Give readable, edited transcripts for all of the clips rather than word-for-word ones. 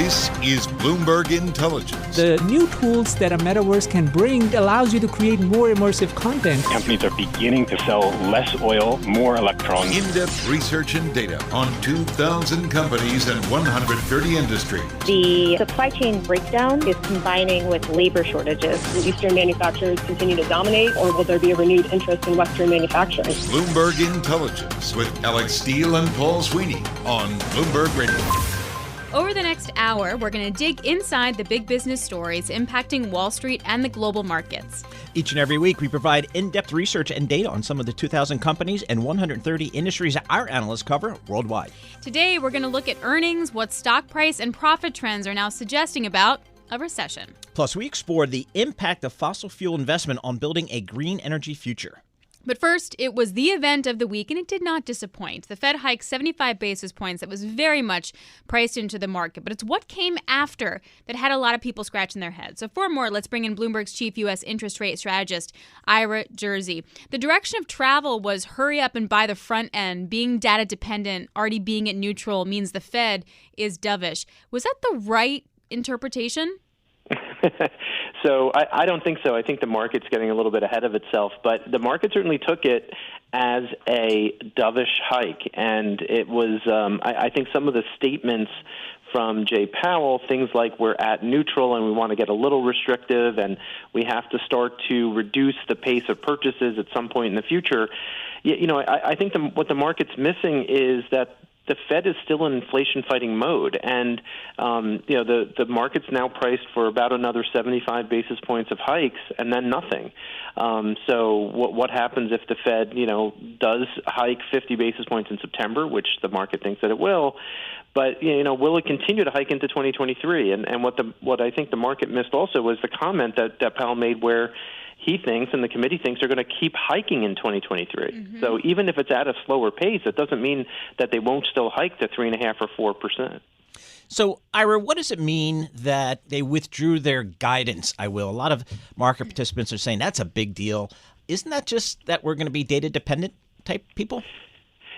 This is Bloomberg Intelligence. The new tools that a metaverse can bring allows you to create more immersive content. Companies are beginning to sell less oil, more electrons. In-depth research and data on 2,000 companies and 130 industries. The supply chain breakdown is combining with labor shortages. Will Eastern manufacturers continue to dominate, or will there be a renewed interest in Western manufacturing? Bloomberg Intelligence with Alex Steele and Paul Sweeney on Bloomberg Radio. Over the next hour, we're going to dig inside the big business stories impacting Wall Street and the global markets. Each and every week, we provide in-depth research and data on some of the 2,000 companies and 130 industries our analysts cover worldwide. Today, we're going to look at earnings, what stock price and profit trends are now suggesting about a recession. Plus, we explore the impact of fossil fuel investment on building a green energy future. But first, it was the event of the week, and it did not disappoint. The Fed hiked 75 basis points. That was very much priced into the market. But it's what came after that had a lot of people scratching their heads. So for more, let's bring in Bloomberg's chief U.S. interest rate strategist, Ira Jersey. The direction of travel was hurry up and buy the front end. Being data dependent, already being at neutral, means the Fed is dovish. Was that the right interpretation? So I don't think so. I think the market's getting a little bit ahead of itself, but the market certainly took it as a dovish hike, and it was, I think some of the statements from Jay Powell, things like we're at neutral and we want to get a little restrictive and we have to start to reduce the pace of purchases at some point in the future. You know, I think what the market's missing is that the Fed is still in inflation-fighting mode, and the market's now priced for about another 75 basis points of hikes, and then nothing. So what happens if the Fed, does hike 50 basis points in September, which the market thinks that it will? But will it continue to hike into 2023? And what I think the market missed also was the comment that Powell made, where he thinks and the committee thinks they're going to keep hiking in 2023. Mm-hmm. So even if it's at a slower pace, it doesn't mean that they won't still hike to 3.5% or 4%. So, Ira, what does it mean that they withdrew their guidance? A lot of market participants are saying that's a big deal. Isn't that just that we're going to be data-dependent type people?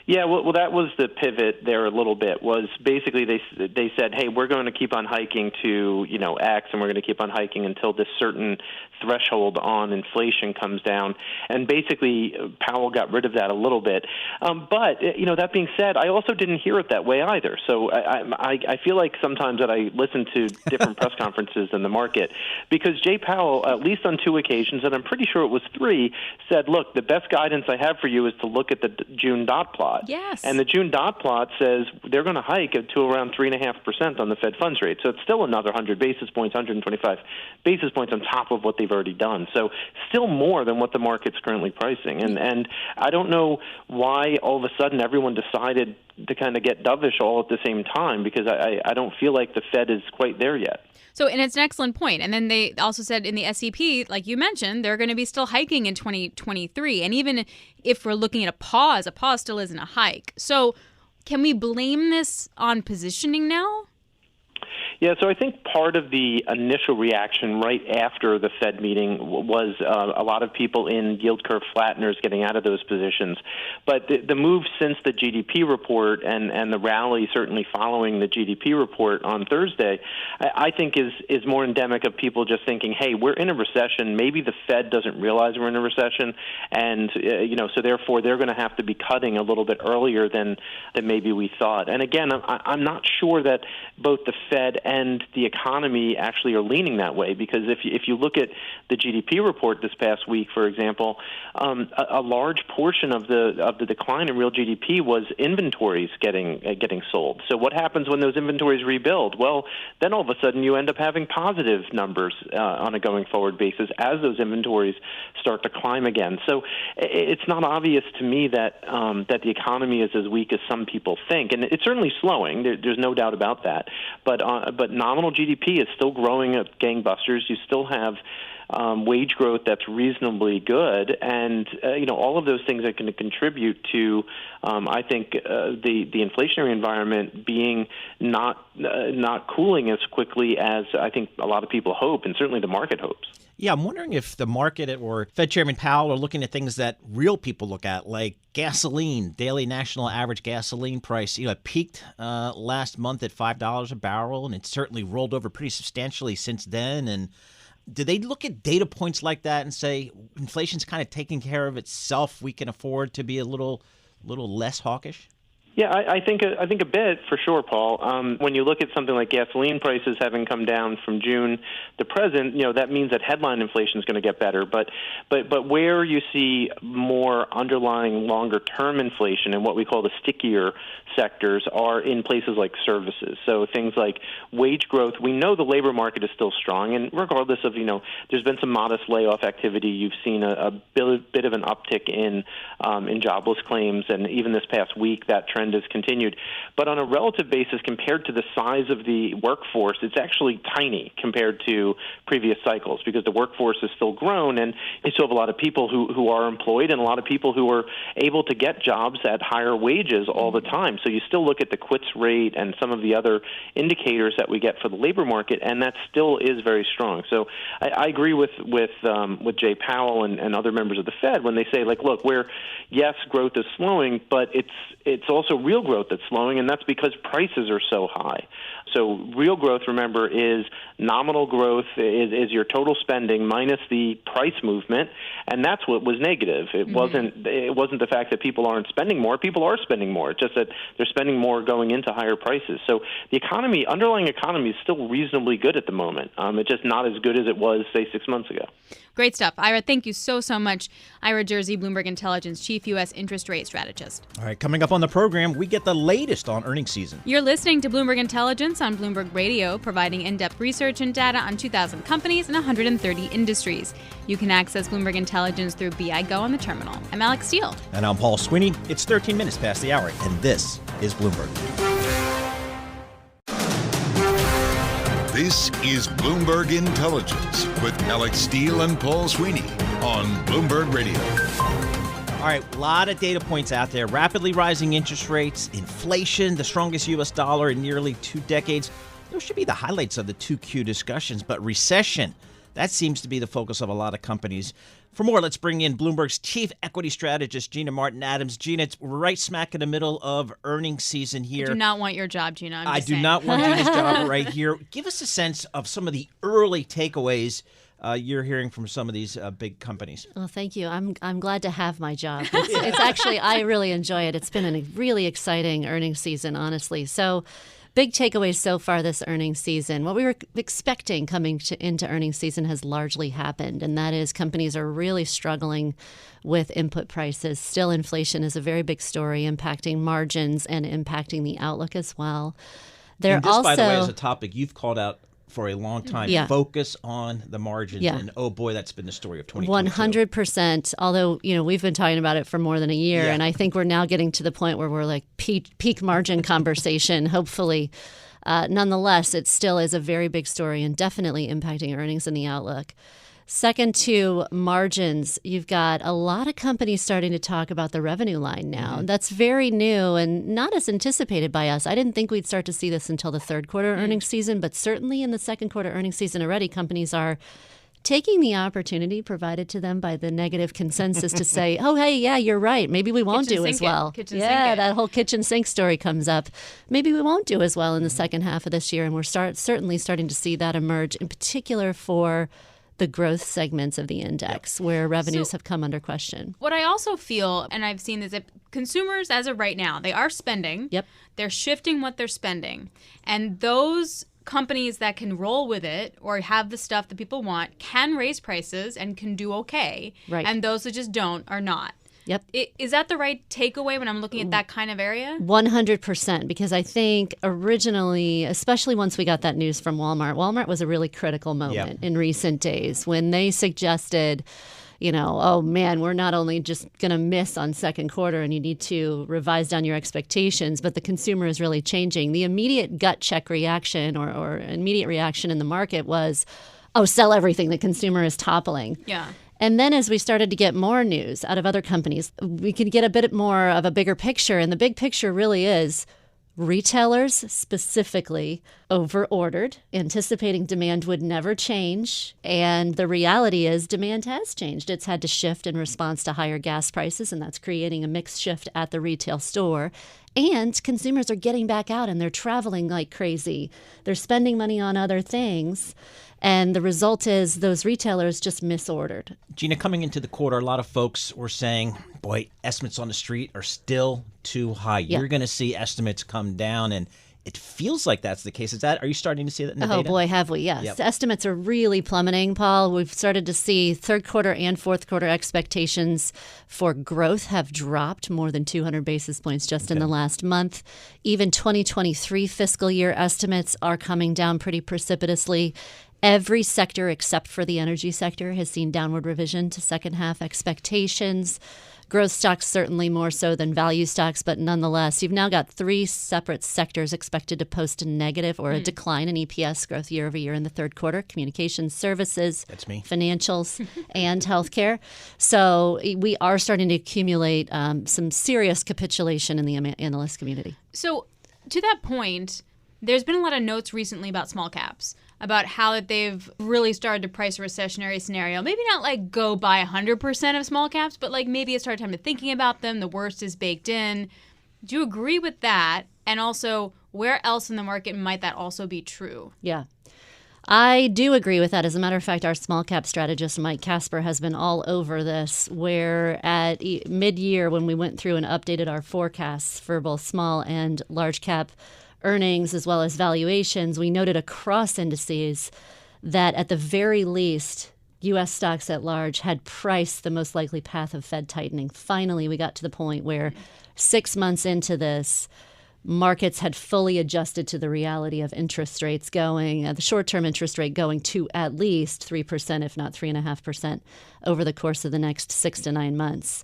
Yeah, well, that was the pivot there a little bit, was basically they said, hey, we're going to keep on hiking to, X, and we're going to keep on hiking until this certain threshold on inflation comes down. And basically, Powell got rid of that a little bit. But, that being said, I also didn't hear it that way either. So I feel like sometimes that I listen to different press conferences in the market, because Jay Powell, at least on 2 occasions, and I'm pretty sure it was 3, said, look, the best guidance I have for you is to look at the June dot plot. Yes. And the June dot plot says they're going to hike to around 3.5% on the Fed funds rate. So it's still another 100 basis points, 125 basis points on top of what they've already done. So still more than what the market's currently pricing. And I don't know why all of a sudden everyone decided to kind of get dovish all at the same time, because I don't feel like the Fed is quite there yet. So, and it's an excellent point. And then they also said in the SEP, like you mentioned, they're going to be still hiking in 2023. And even if we're looking at a pause still isn't a hike. So can we blame this on positioning now? Yeah, so I think part of the initial reaction right after the Fed meeting was a lot of people in yield curve flatteners getting out of those positions. But the move since the GDP report and the rally certainly following the GDP report on Thursday, I think is more endemic of people just thinking, hey, we're in a recession. Maybe the Fed doesn't realize we're in a recession, and so therefore they're going to have to be cutting a little bit earlier than maybe we thought. And again, I'm not sure that both the Fed and the economy actually are leaning that way, because if you look at the GDP report this past week, for example, a large portion of the decline in real GDP was inventories getting sold. So what happens when those inventories rebuild? Well, then all of a sudden you end up having positive numbers on a going forward basis as those inventories start to climb again. So it's not obvious to me that the economy is as weak as some people think, and it's certainly slowing. There's no doubt about that. But nominal GDP is still growing at gangbusters. You still have wage growth that's reasonably good, and all of those things are going to contribute to, I think, the inflationary environment being not cooling as quickly as I think a lot of people hope, and certainly the market hopes. Yeah, I'm wondering if the market or Fed Chairman Powell are looking at things that real people look at, like gasoline, daily national average gasoline price. It peaked last month at $5 a barrel, and it's certainly rolled over pretty substantially since then. And do they look at data points like that and say inflation's kind of taking care of itself? We can afford to be a little less hawkish? Yeah, I think a bit for sure, Paul. When you look at something like gasoline prices having come down from June to present, that means that headline inflation is going to get better. But where you see more underlying longer-term inflation and what we call the stickier sectors are in places like services. So things like wage growth. We know the labor market is still strong, and regardless of there's been some modest layoff activity. You've seen a bit of an uptick in jobless claims, and even this past week that trend has continued. But on a relative basis, compared to the size of the workforce, it's actually tiny compared to previous cycles because the workforce is still grown, and you still have a lot of people who are employed and a lot of people who are able to get jobs at higher wages all the time. So you still look at the quits rate and some of the other indicators that we get for the labor market, and that still is very strong. So I agree with Jay Powell and other members of the Fed when they say, look, yes, growth is slowing, but it's also real growth that's slowing, and that's because prices are so high. So real growth, remember, is nominal growth, is your total spending minus the price movement, and that's what was negative. It wasn't the fact that people aren't spending more. People are spending more. It's just that they're spending more going into higher prices. So the underlying economy is still reasonably good at the moment. It's just not as good as it was, say, 6 months ago. Great stuff. Ira, thank you so much. Ira Jersey, Bloomberg Intelligence Chief U.S. Interest Rate Strategist. All right, coming up on the program, we get the latest on earnings season. You're listening to Bloomberg Intelligence on Bloomberg Radio, providing in-depth research and data on 2,000 companies and 130 industries. You can access Bloomberg Intelligence through BI Go on the terminal. I'm Alex Steele. And I'm Paul Sweeney. It's 13 minutes past the hour, and this is Bloomberg. This is Bloomberg Intelligence with Alex Steele and Paul Sweeney on Bloomberg Radio. All right, a lot of data points out there. Rapidly rising interest rates, inflation, the strongest U.S. dollar in nearly 2 decades. Those should be the highlights of the 2Q discussions. But recession, that seems to be the focus of a lot of companies. For more, let's bring in Bloomberg's chief equity strategist, Gina Martin-Adams. Gina, it's right smack in the middle of earnings season here. I do not want your job, Gina. I do not want Gina's job right here. Give us a sense of some of the early takeaways you're hearing from some of these big companies. Well, thank you. I'm glad to have my job. It's actually, I really enjoy it. It's been a really exciting earnings season, honestly. So big takeaways so far this earnings season. What we were expecting coming into earnings season has largely happened, and that is companies are really struggling with input prices. Still, inflation is a very big story, impacting margins and impacting the outlook as well. And this, by the way, is a topic you've called out for a long time. Yeah. Focus on the margins. Yeah. And oh boy, that's been the story of 2022. 100%. Although, we've been talking about it for more than a year. Yeah. And I think we're now getting to the point where we're like peak margin conversation, hopefully. Nonetheless, it still is a very big story and definitely impacting earnings and the outlook. Second to margins, you've got a lot of companies starting to talk about the revenue line now. Mm-hmm. That's very new and not as anticipated by us. I didn't think we'd start to see this until the third quarter earnings season, but certainly in the second quarter earnings season already, companies are taking the opportunity provided to them by the negative consensus to say, oh, hey, yeah, you're right. Maybe we won't do as well. That whole kitchen sink story comes up. Maybe we won't do as well in the second half of this year. And we're certainly starting to see that emerge, in particular for the growth segments of the index, where revenues have come under question. What I also feel, and I've seen, is that consumers, as of right now, they are spending. Yep. They're shifting what they're spending. And those companies that can roll with it or have the stuff that people want can raise prices and can do okay. Right. And those that just don't are not. Yep. Is that the right takeaway when I'm looking at that kind of area? 100%, because I think originally, especially once we got that news from Walmart was a really critical moment in recent days when they suggested, oh man, we're not only just going to miss on second quarter and you need to revise down your expectations, but the consumer is really changing. The immediate gut check reaction or immediate reaction in the market was, sell everything. The consumer is toppling. Yeah. And then as we started to get more news out of other companies, we could get a bit more of a bigger picture. And the big picture really is retailers specifically over-ordered, anticipating demand would never change. And the reality is demand has changed. It's had to shift in response to higher gas prices, and that's creating a mixed shift at the retail store. And consumers are getting back out and they're traveling like crazy. They're spending money on other things. And the result is those retailers just misordered. Gina, coming into the quarter, a lot of folks were saying, boy, estimates on the street are still too high. Yeah. You're going to see estimates come down, and it feels like that's the case. Are you starting to see that in the data? Oh, boy, have we, yes. Yep. Estimates are really plummeting, Paul. We've started to see third quarter and fourth quarter expectations for growth have dropped more than 200 basis points just in the last month. Even 2023 fiscal year estimates are coming down pretty precipitously. Every sector except for the energy sector has seen downward revision to second half expectations. Growth stocks certainly more so than value stocks, but nonetheless, you've now got three separate sectors expected to post a negative or a decline in EPS growth year over year in the third quarter: communications services, that's me, financials, and healthcare. So we are starting to accumulate some serious capitulation in the analyst community. So to that point, there's been a lot of notes recently about small caps, about how that they've really started to price a recessionary scenario. Maybe not like go buy 100% of small caps, but like maybe it's started time to thinking about them. The worst is baked in. Do you agree with that? And also, where else in the market might that also be true? Yeah. I do agree with that. As a matter of fact, our small cap strategist, Mike Casper, has been all over this, where at mid-year when we went through and updated our forecasts for both small and large cap earnings as well as valuations, we noted across indices that at the very least, U.S. stocks at large had priced the most likely path of Fed tightening. Finally, we got to the point where 6 months into this, markets had fully adjusted to the reality of interest rates going, the short-term interest rate going to at least 3%, if not 3.5%, over the course of the next 6 to 9 months.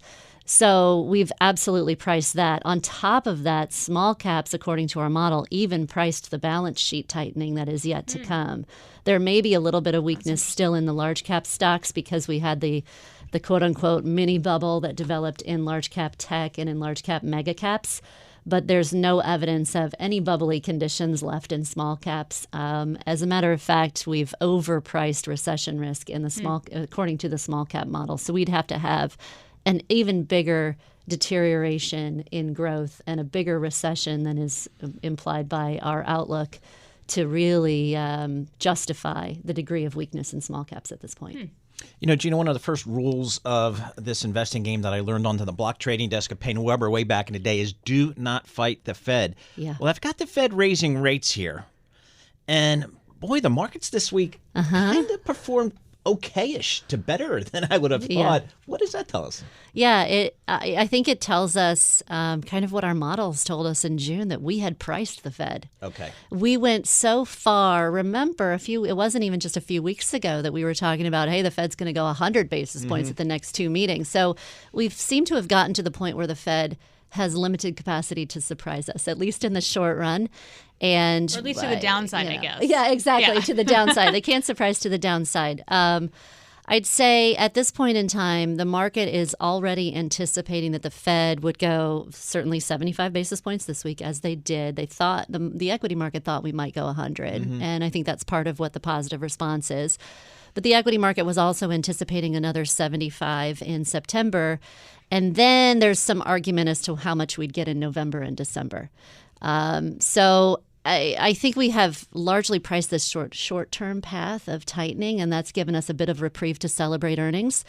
So we've absolutely priced that. On top of that, small caps, according to our model, even priced the balance sheet tightening that is yet to come. There may be a little bit of weakness still in the large cap stocks because we had the quote-unquote mini bubble that developed in large cap tech and in large cap mega caps. But there's no evidence of any bubbly conditions left in small caps. As a matter of fact, we've overpriced recession risk in the small, according to the small cap model. So we'd have to have an even bigger deterioration in growth and a bigger recession than is implied by our outlook to really justify the degree of weakness in small caps at this point. You know, Gina, one of the first rules of this investing game that I learned onto the block trading desk of Payne Weber way back in the day is do not fight the Fed. Yeah. Well, I've got the Fed raising rates here. And boy, the markets this week kind of performed okay-ish to better than I would have thought. Yeah. What does that tell us? Yeah, I think it tells us kind of what our models told us in June, that we had priced the Fed. Okay. We went so far. Remember, it wasn't even just a few weeks ago that we were talking about, hey, the Fed's going to go 100 basis points at the next two meetings. So we've seemed to have gotten to the point where the Fed has limited capacity to surprise us, at least in the short run. And or at least to the downside, I guess. Yeah, exactly, to the downside. They can't surprise to the downside. I'd say at this point in time, the market is already anticipating that the Fed would go certainly 75 basis points this week, as they did. They thought, the equity market thought we might go 100, and I think that's part of what the positive response is. But the equity market was also anticipating another 75 in September. And then there's some argument as to how much we'd get in November and December. So I think we have largely priced this short-term path of tightening, and that's given us a bit of reprieve to celebrate earnings.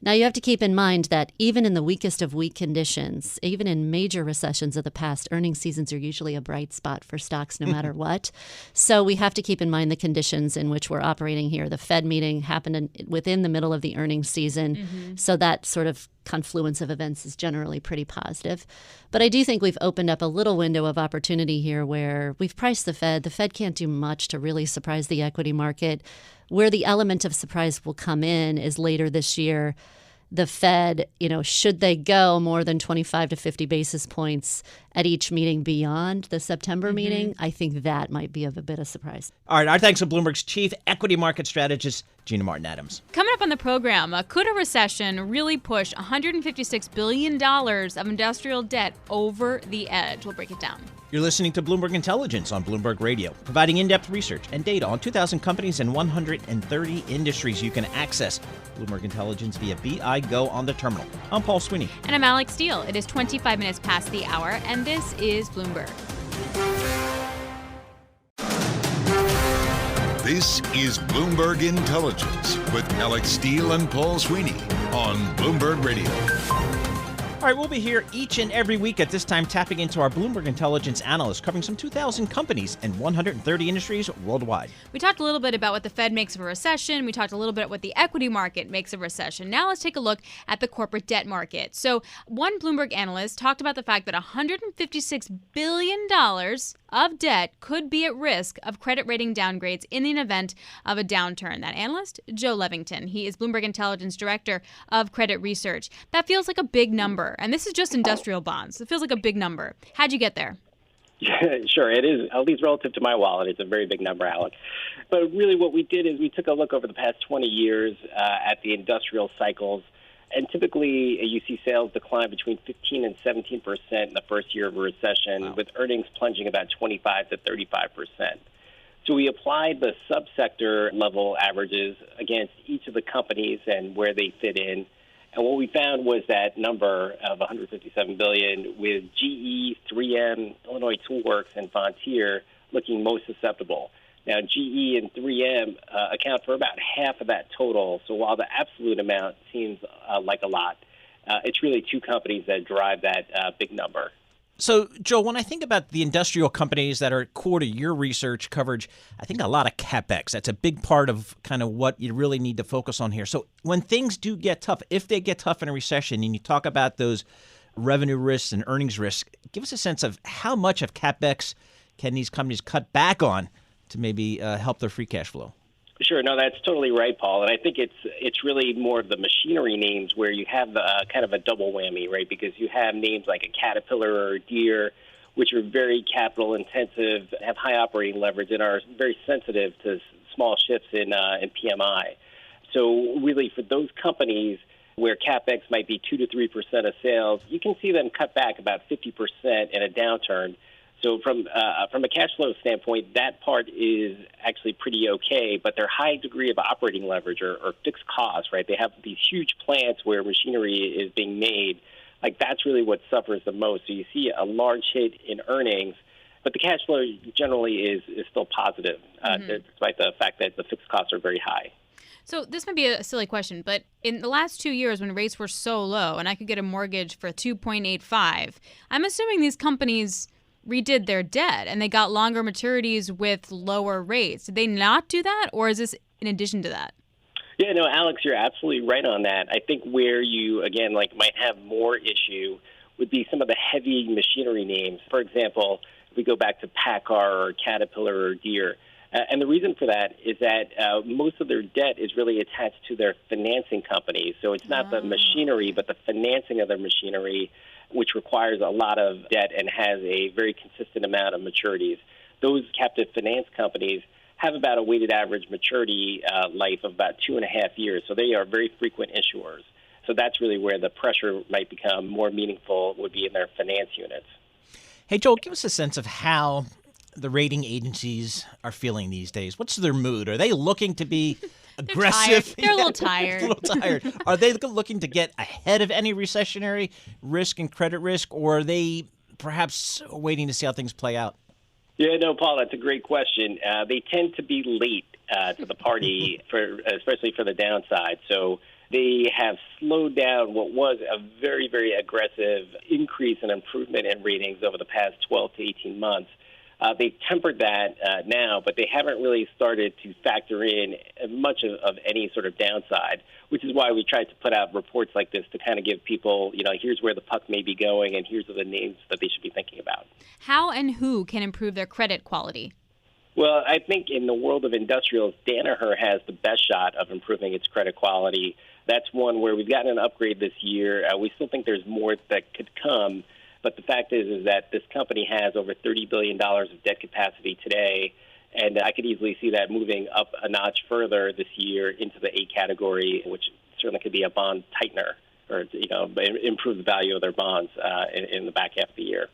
Now, you have to keep in mind that even in the weakest of weak conditions, even in major recessions of the past, earnings seasons are usually a bright spot for stocks no matter what. So we have to keep in mind the conditions in which we're operating here. The Fed meeting happened within the middle of the earnings season, so that sort of confluence of events is generally pretty positive. But I do think we've opened up a little window of opportunity here where we've priced the Fed. The Fed can't do much to really surprise the equity market. Where the element of surprise will come in is later this year. the Fed, should they go more than 25 to 50 basis points at each meeting beyond the September meeting, I think that might be of a bit of surprise. All right, our thanks to Bloomberg's chief equity market strategist, Gina Martin-Adams. Coming up on the program, could a recession really push $156 billion of industrial debt over the edge? We'll break it down. You're listening to Bloomberg Intelligence on Bloomberg Radio, providing in-depth research and data on 2,000 companies and 130 industries. You can access Bloomberg Intelligence via BI Go on the terminal. I'm Paul Sweeney. And I'm Alex Steele. It is 25 minutes past the hour, and this is Bloomberg. This is Bloomberg Intelligence with Alex Steele and Paul Sweeney on Bloomberg Radio. All right, we'll be here each and every week at this time tapping into our Bloomberg Intelligence analysts covering some 2,000 companies and 130 industries worldwide. We talked a little bit about what the Fed makes of a recession. We talked a little bit about what the equity market makes of a recession. Now let's take a look at the corporate debt market. So one Bloomberg analyst talked about the fact that $156 billion of debt could be at risk of credit rating downgrades in the event of a downturn. That analyst, Joe Levington. He is Bloomberg Intelligence Director of Credit Research. That feels like a big number. And this is just industrial bonds. It feels like a big number. How'd you get there? Yeah, sure. It is, at least relative to my wallet, it's a very big number, Alex. But really what we did is we took a look over the past 20 years at the industrial cycles. And typically, you see sales decline between 15 and 17% in the first year of a recession, with earnings plunging about 25 to 35%. So we applied the subsector level averages against each of the companies and where they fit in. And what we found was that number of $157 billion, with GE, 3M, Illinois Toolworks, and Vontier looking most susceptible. Now, GE and 3M account for about half of that total. So while the absolute amount seems like a lot, it's really two companies that drive that big number. So, Joe, when I think about the industrial companies that are core to your research coverage, I think a lot of CapEx. That's a big part of kind of what you really need to focus on here. So when things do get tough, if they get tough in a recession, and you talk about those revenue risks and earnings risks, give us a sense of how much of CapEx can these companies cut back on to maybe help their free cash flow? Sure. No, that's totally right, Paul. And I think it's really more of the machinery names where you have kind of a double whammy, right? Because you have names like a Capitulate or a Deere, which are very capital intensive, have high operating leverage, and are very sensitive to small shifts in PMI. So really for those companies where CapEx might be 2 to 3% of sales, you can see them cut back about 50% in a downturn. So from a cash flow standpoint, that part is actually pretty okay, but their high degree of operating leverage or fixed costs, right? They have these huge plants where machinery is being made. Like, that's really what suffers the most. So you see a large hit in earnings, but the cash flow generally is still positive, despite the fact that the fixed costs are very high. So this might be a silly question, but in the last 2 years when rates were so low and I could get a mortgage for 2.85, I'm assuming these companies redid their debt and they got longer maturities with lower rates. Did they not do that, or is this in addition to that? Yeah, no, Alex, you're absolutely right on that. I think where you, again, might have more issue would be some of the heavy machinery names. For example, if we go back to PACCAR or Caterpillar or Deere. And the reason for that is that most of their debt is really attached to their financing companies. So it's not the machinery, but the financing of their machinery, which requires a lot of debt and has a very consistent amount of maturities. Those captive finance companies have about a weighted average maturity life of about 2.5 years. So they are very frequent issuers. So that's really where the pressure might become more meaningful, would be in their finance units. Hey, Joel, give us a sense of how the rating agencies are feeling these days. What's their mood? Are they looking to be aggressive? They're a little tired. A little tired. Are they looking to get ahead of any recessionary risk and credit risk, or are they perhaps waiting to see how things play out? Yeah, no, Paul, that's a great question. They tend to be late to the party, especially for the downside. So they have slowed down what was a very, very aggressive increase and improvement in ratings over the past 12 to 18 months. They've tempered that now, but they haven't really started to factor in much of any sort of downside, which is why we tried to put out reports like this to kind of give people, here's where the puck may be going and here's the names that they should be thinking about. How and who can improve their credit quality? Well, I think in the world of industrials, Danaher has the best shot of improving its credit quality. That's one where we've gotten an upgrade this year. We still think there's more that could come. But the fact is that this company has over $30 billion of debt capacity today. And I could easily see that moving up a notch further this year into the A category, which certainly could be a bond tightener or, improve the value of their bonds in the back half of the year.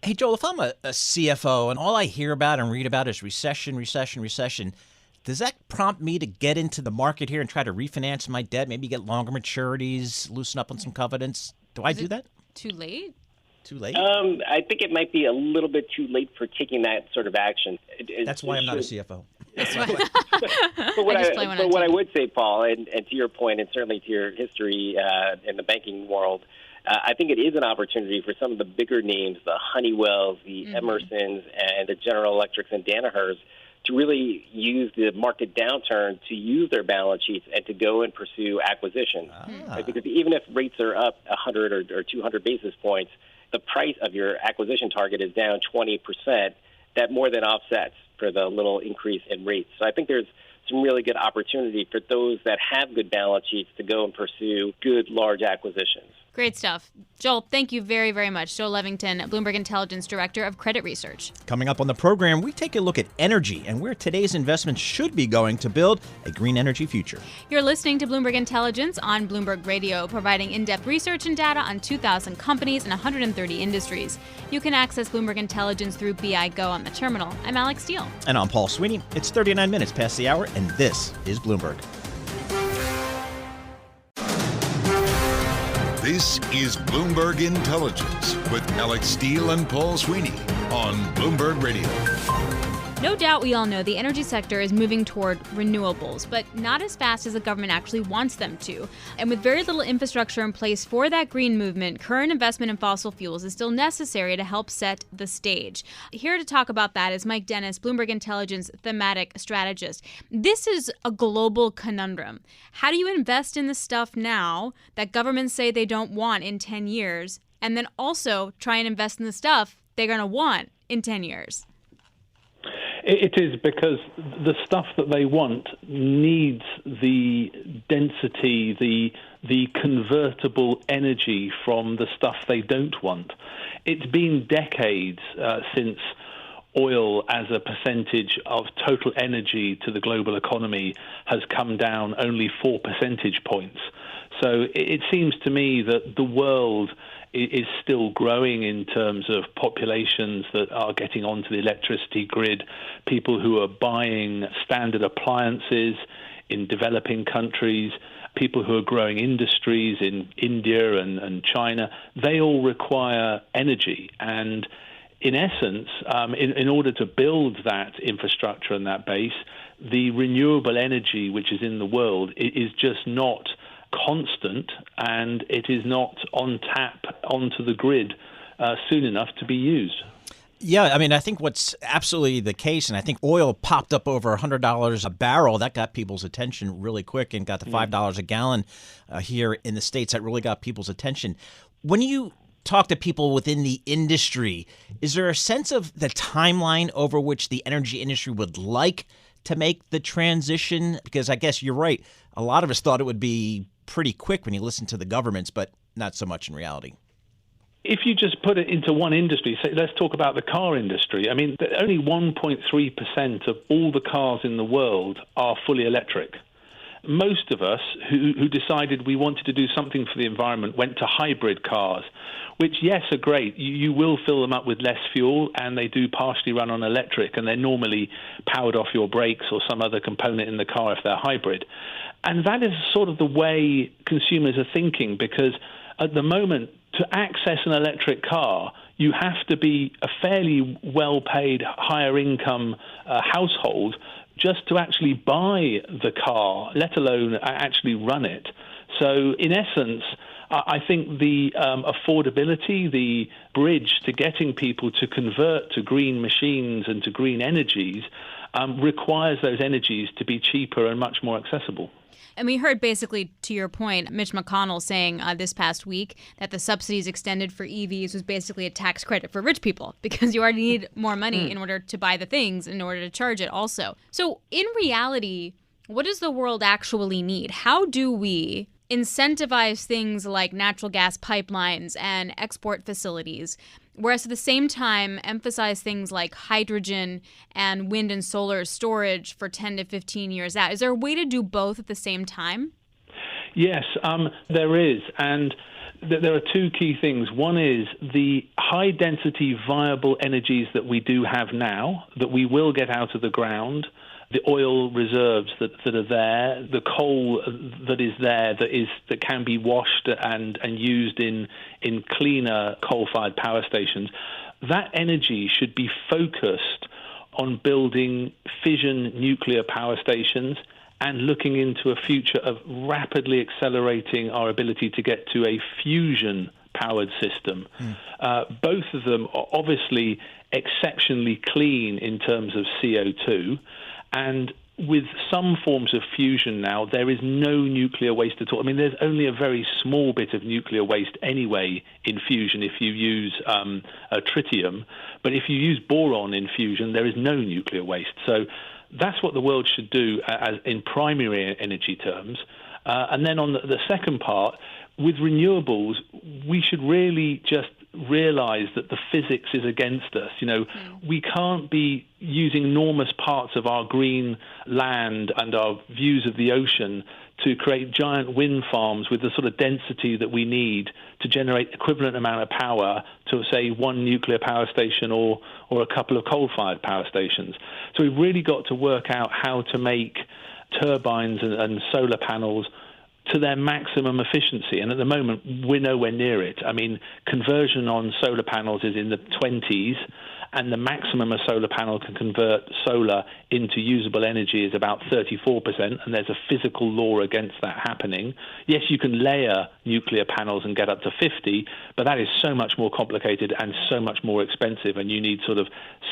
Hey, Joel, if I'm a CFO and all I hear about and read about is recession, does that prompt me to get into the market here and try to refinance my debt, maybe get longer maturities, loosen up on some covenants? Do I do that? Too late? Too late? I think it might be a little bit too late for taking that sort of action. That's why I'm not a CFO. That's why. But what I would say, Paul, and to your point, and certainly to your history in the banking world, I think it is an opportunity for some of the bigger names, the Honeywells, the Emersons, and the General Electrics and Danahers, to really use the market downturn to use their balance sheets and to go and pursue acquisitions. Right? Because even if rates are up 100 or 200 basis points, the price of your acquisition target is down 20%. That more than offsets for the little increase in rates. So I think there's some really good opportunity for those that have good balance sheets to go and pursue good, large acquisitions. Great stuff. Joel, thank you very, very much. Joel Levington, Bloomberg Intelligence Director of Credit Research. Coming up on the program, we take a look at energy and where today's investments should be going to build a green energy future. You're listening to Bloomberg Intelligence on Bloomberg Radio, providing in-depth research and data on 2,000 companies and 130 industries. You can access Bloomberg Intelligence through BI Go on the terminal. I'm Alex Steele. And I'm Paul Sweeney. It's 39 minutes past the hour, and this is Bloomberg. This is Bloomberg Intelligence with Alex Steele and Paul Sweeney on Bloomberg Radio. No doubt we all know the energy sector is moving toward renewables, but not as fast as the government actually wants them to. And with very little infrastructure in place for that green movement, current investment in fossil fuels is still necessary to help set the stage. Here to talk about that is Mike Dennis, Bloomberg Intelligence thematic strategist. This is a global conundrum. How do you invest in the stuff now that governments say they don't want in 10 years, and then also try and invest in the stuff they're going to want in 10 years? It is because the stuff that they want needs the density, the convertible energy from the stuff they don't want. It's been decades since oil as a percentage of total energy to the global economy has come down only 4 percentage points. So it seems to me that the world is still growing in terms of populations that are getting onto the electricity grid, people who are buying standard appliances in developing countries, people who are growing industries in India and China. They all require energy. And in essence, in order to build that infrastructure and that base, the renewable energy which is in the world is just not constant, and it is not on tap onto the grid soon enough to be used. Yeah, I mean, I think what's absolutely the case, and I think oil popped up over $100 a barrel. That got people's attention really quick and got to $5 a gallon here in the States. That really got people's attention. When you talk to people within the industry, is there a sense of the timeline over which the energy industry would like to make the transition? Because I guess you're right. A lot of us thought it would be pretty quick when you listen to the governments, but not so much in reality. If you just put it into one industry, say, let's talk about the car industry. I mean, only 1.3% of all the cars in the world are fully electric. Most of us who decided we wanted to do something for the environment went to hybrid cars, which, yes, are great. You will fill them up with less fuel, and they do partially run on electric, and they're normally powered off your brakes or some other component in the car if they're hybrid. And that is sort of the way consumers are thinking, because at the moment, to access an electric car, you have to be a fairly well-paid, higher-income household just to actually buy the car, let alone actually run it. So, in essence, I think the affordability, the bridge to getting people to convert to green machines and to green energies requires those energies to be cheaper and much more accessible. And we heard, basically, to your point, Mitch McConnell saying this past week that the subsidies extended for EVs was basically a tax credit for rich people because you already need more money in order to buy the things, in order to charge it also. So in reality, What does the world actually need? How do we incentivize things like natural gas pipelines and export facilities, whereas at the same time emphasize things like hydrogen and wind and solar storage for 10 to 15 years out? Is there a way to do both at the same time? Yes, there is. And there are two key things. One is the high-density viable energies that we do have now, that we will get out of the ground, the oil reserves that are there, the coal that is there that can be washed and used in cleaner coal-fired power stations. That energy should be focused on building fission nuclear power stations and looking into a future of rapidly accelerating our ability to get to a fusion-powered system. Both of them are obviously exceptionally clean in terms of CO2, and with some forms of fusion now, there is no nuclear waste at all. I mean, there's only a very small bit of nuclear waste anyway in fusion if you use tritium, but if you use boron in fusion, there is no nuclear waste. So that's what the world should do as in primary energy terms. And then on the second part, with renewables, we should really just realize that the physics is against us. We can't be using enormous parts of our green land and our views of the ocean to create giant wind farms with the sort of density that we need to generate equivalent amount of power to, say, one nuclear power station or a couple of coal-fired power stations. So we've really got to work out how to make turbines and solar panels to their maximum efficiency. And at the moment, we're nowhere near it. I mean, conversion on solar panels is in the 20s, and the maximum a solar panel can convert solar into usable energy is about 34%, and there's a physical law against that happening. Yes, you can layer nuclear panels and get up to 50, but that is so much more complicated and so much more expensive, and you need sort of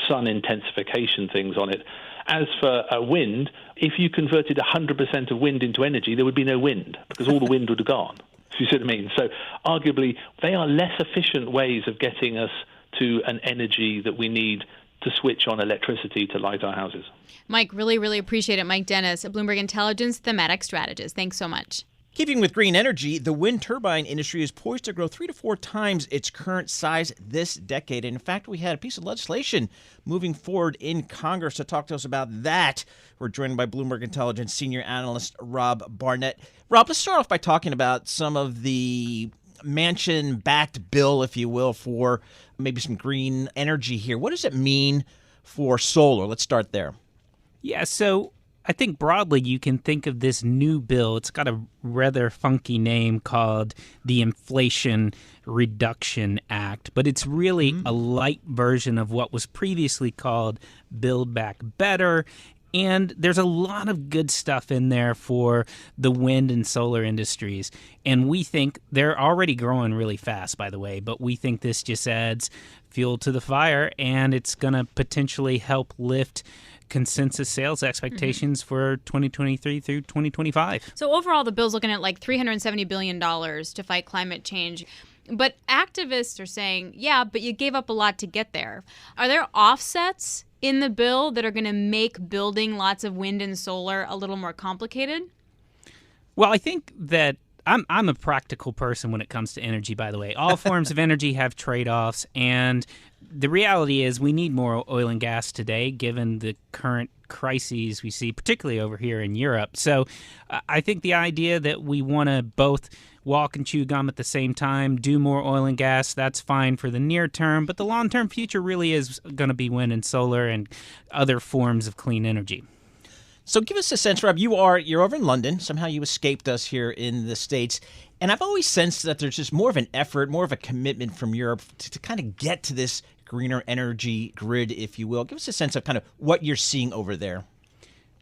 sun intensification things on it. As for wind, if you converted 100% of wind into energy, there would be no wind because all the wind would have gone. You see what I mean? So arguably, they are less efficient ways of getting us to an energy that we need to switch on electricity to light our houses. Mike, really, really appreciate it. Mike Dennis, a Bloomberg Intelligence thematic strategist. Thanks so much. Keeping with green energy, the wind turbine industry is poised to grow 3 to 4 times its current size this decade. And in fact, we had a piece of legislation moving forward in Congress. To talk to us about that, we're joined by Bloomberg Intelligence senior analyst Rob Barnett. Rob, let's start off by talking about some of the Manchin-backed bill, if you will, for maybe some green energy here. What does it mean for solar? Let's start there. Yeah, so I think broadly you can think of this new bill. It's got a rather funky name called the Inflation Reduction Act, but it's really a light version of what was previously called Build Back Better. And there's a lot of good stuff in there for the wind and solar industries. And we think they're already growing really fast, by the way, but we think this just adds fuel to the fire, and it's going to potentially help lift consensus sales expectations for 2023 through 2025. So overall, the bill's looking at like $370 billion to fight climate change. But activists are saying, yeah, but you gave up a lot to get there. Are there offsets in the bill that are going to make building lots of wind and solar a little more complicated? Well, I think that I'm a practical person when it comes to energy, by the way. All forms of energy have trade-offs, and the reality is we need more oil and gas today, given the current crises we see, particularly over here in Europe. So I think the idea that we want to both walk and chew gum at the same time, do more oil and gas, that's fine for the near term, but the long-term future really is going to be wind and solar and other forms of clean energy. So give us a sense, Rob, you're over in London. Somehow you escaped us here in the States. And I've always sensed that there's just more of an effort, more of a commitment from Europe to kind of get to this greener energy grid, if you will. Give us a sense of kind of what you're seeing over there.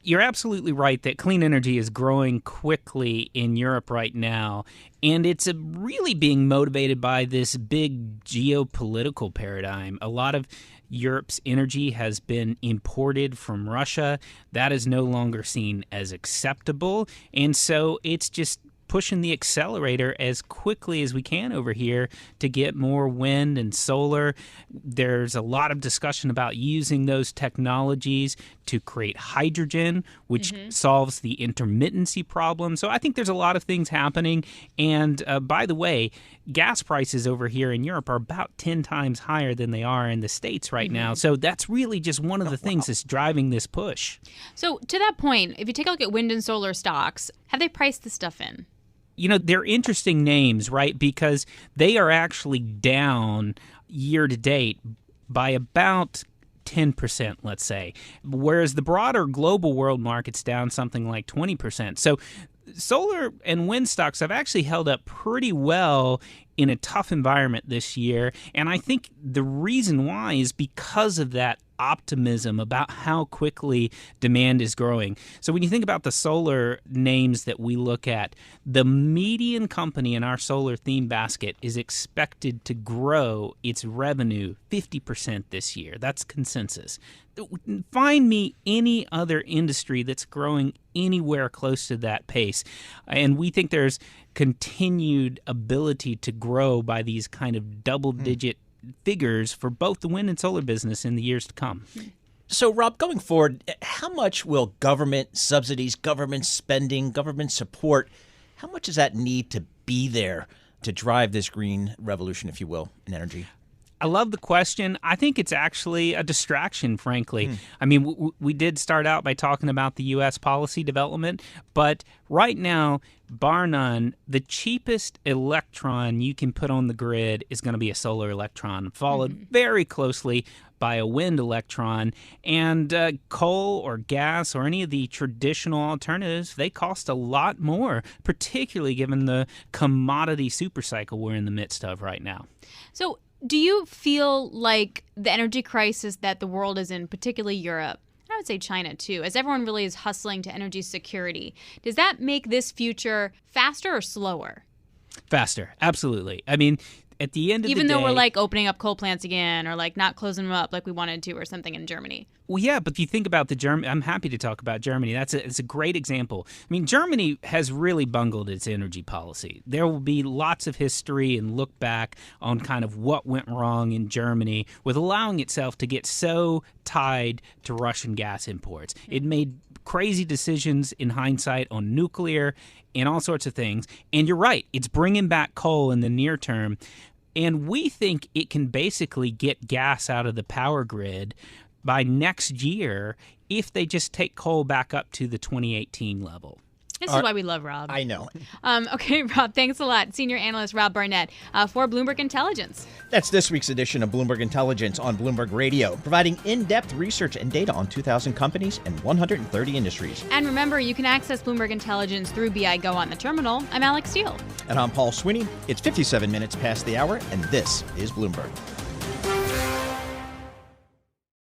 You're absolutely right that clean energy is growing quickly in Europe right now, and it's really being motivated by this big geopolitical paradigm. A lot of Europe's energy has been imported from Russia. That is no longer seen as acceptable, and so it's just pushing the accelerator as quickly as we can over here to get more wind and solar. There's a lot of discussion about using those technologies to create hydrogen, which solves the intermittency problem. So I think there's a lot of things happening. And by the way, gas prices over here in Europe are about 10 times higher than they are in the States right now. So that's really just one of the things that's driving this push. So to that point, if you take a look at wind and solar stocks, have they priced this stuff in? You know, they're interesting names, right? Because they are actually down year to date by about 10%, let's say, whereas the broader global world market's down something like 20%. So solar and wind stocks have actually held up pretty well in a tough environment this year. And I think the reason why is because of that optimism about how quickly demand is growing. So when you think about the solar names that we look at, the median company in our solar theme basket is expected to grow its revenue 50% this year. That's consensus. Find me any other industry that's growing anywhere close to that pace. And we think there's continued ability to grow by these kind of double-digit figures for both the wind and solar business in the years to come. So, Rob, going forward, how much will government subsidies, government spending, government support, how much does that need to be there to drive this green revolution, if you will, in energy? I love the question. I think it's actually a distraction, frankly. I mean, we did start out by talking about the U.S. policy development, but right now, bar none, the cheapest electron you can put on the grid is going to be a solar electron, followed very closely by a wind electron. And coal or gas or any of the traditional alternatives, they cost a lot more, particularly given the commodity supercycle we're in the midst of right now. So do you feel like the energy crisis that the world is in, particularly Europe, and I would say China too, as everyone really is hustling to energy security, does that make this future faster or slower? Faster, absolutely. I mean, at the end of the day, even though we're like opening up coal plants again or like not closing them up like we wanted to or something in Germany. Well, yeah, but if you think about the Germany, I'm happy to talk about Germany. It's a great example. I mean, Germany has really bungled its energy policy. There will be lots of history and look back on kind of what went wrong in Germany with allowing itself to get so tied to Russian gas imports. It made crazy decisions in hindsight on nuclear and all sorts of things. And you're right, it's bringing back coal in the near term. And we think it can basically get gas out of the power grid by next year if they just take coal back up to the 2018 level. This is why we love Rob. I know. Okay, Rob, thanks a lot. Senior analyst Rob Barnett for Bloomberg Intelligence. That's this week's edition of Bloomberg Intelligence on Bloomberg Radio, providing in-depth research and data on 2,000 companies and 130 industries. And remember, you can access Bloomberg Intelligence through BI Go on the terminal. I'm Alex Steele. And I'm Paul Sweeney. It's 57 minutes past the hour, and this is Bloomberg.